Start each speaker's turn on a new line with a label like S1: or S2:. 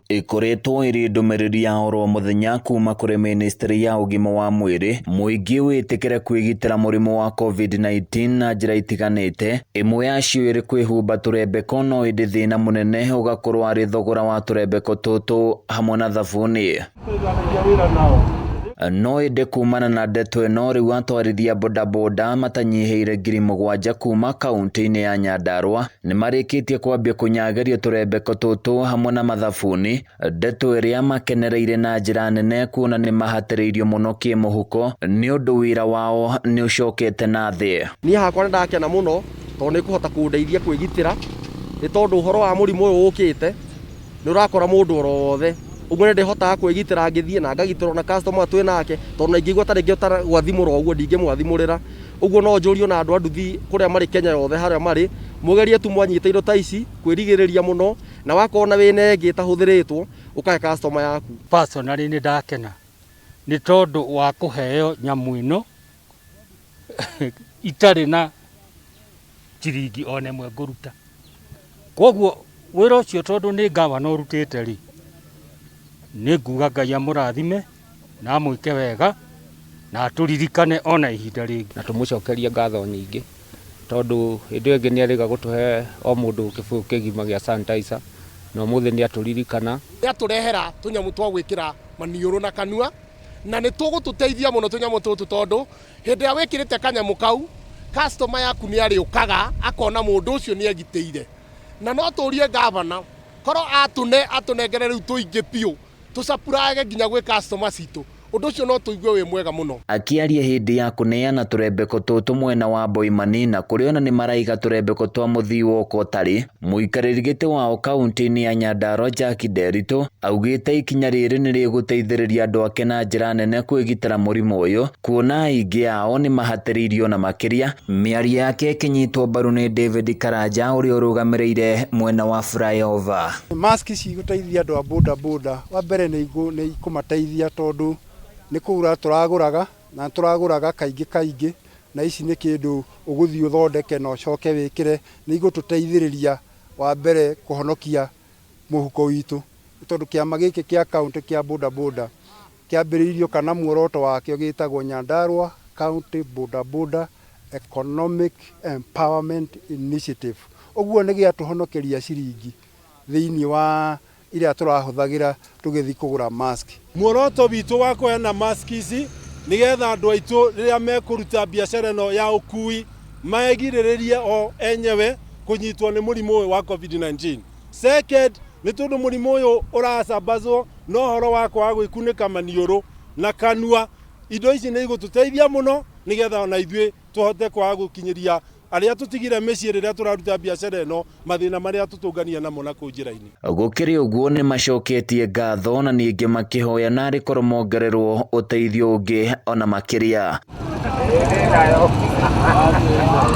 S1: ikoretwo iri ndumiriri ya oro muthenya kuma kuri ministry ya ugima wa mwiri muingi witikire kwigitira murimu wa COVID-19 na njira itiganite. Imwe yacio iri kwihumba turembeko no indi thina munene ugakorwo ari thogora wa turembeko tutu hamwe na thabuni. No inde kumana na ndeto ino riu Atwarithia bodaboda matanyihiire 7,000 kuma kaunti-ini ya Nyandarua nimarikitie kwambia kunyageria turembeko tutu hamwe na mathabuni, ndeto iria makenereire na njira nene kuona ni mahatiriirio muno kimuhuko ni undu wira wao ni ucokete na thi.
S2: Ni hakwa ndakena muno tondu ni kuhota kundeithia kwigitira ni tondu uhoro wa murimu uyu ukite ni urakora mundu orothe uguo ndihotaga kwigitira ngithie na ngagitirwo na customer twi nake tondu naingigwa tariki utagwathimurwo uguo ndingimwathimurira uguo no njurio na andu anduthi kuria mari Kenya yothe haria mari mugerie tu mwanyite indo ta ici kwirigiriria muno na wakona wina ngi tahuthiritwo ukahe customer yaku.
S3: Personally ni ndakena ni tondu wa kuheo nyamu ino itari na ciringi one mwe nguruta koguo wira ucio tondu ni gavana urutite ri ni nguga Ngai amurathime na mwike wega na turirikane ona ihinda ringi
S4: na tumucokerie ngatho nyingi tondu hindi ingi ni ariga gutuhe o mundu kibuyu kigima gia sanitizer no muthi ni aturirikana
S5: ni aturehera tunyamu twa gwikira maniuru na kanua na ni tugututeithia muno tunyamu tutu tondu hindi ya wikirite kanyamu kau customer yaku ni ariukaga akona mundu ucio ni egiteire na no turie gavana koro atunengere riu tuingi piu tusapurage nginya gwe customer citu undu ucio no tuigue wi mwega muno.
S1: Akiaria hindi ya kuneana turembeko tutu mwena wa Boimani na kuriona ni maraiga turembeko twa muthii woko tari muikariri giti wao kaunti-ini ya Nyandarua Jack Derito augite ikinya riri ni riguteithiriria andu ake na njira nene kwigitira murimu uyu kuona aingi ao ni mahatiriirio na makiria. Miario yake ikinyitwo mbaru ni David Karanja uria urugamireire mwena wa flyover.
S6: Mask ci guteithia andu a bodaboda wa mbere ni ikumateithia tondu ni kura turaguraga kaingi na ici ni kindu uguthi uthondeke no coke wikire ni igututeithiriria wa mbere kuhonokia muhuko witu tondu kiama giki kia county kia bodaboda kiambiriirio kana muoroto wakio gitagwo Nyandarua County Bodaboda Economic Empowerment Initiative. Uguo ni giatuhonokeria ciringi thiini wa iria turahuthagira tugithi kugura mask.
S7: Muoroto witu wa kuheana mask ici nigetha andu aitu riria mekuruta biashara no ya ukui maegiririe o enyewe kunyitwo ni murimu wa COVID-19. Second, ni tondu murimu uyu uracambazwo no horo wako wa gwikunika maniuru na kanua indo ici ni igututeithia muno nigetha ona ithui tuhote kwa gukinyiria aria tutigire micii riria turaruta biashara ino mathina maria tutungania namo na ku njira-ini.
S1: Gukiri uguo ni macoketie ngatho na ningi makihoya nari koromongererwo uteithio ungi ona makiria.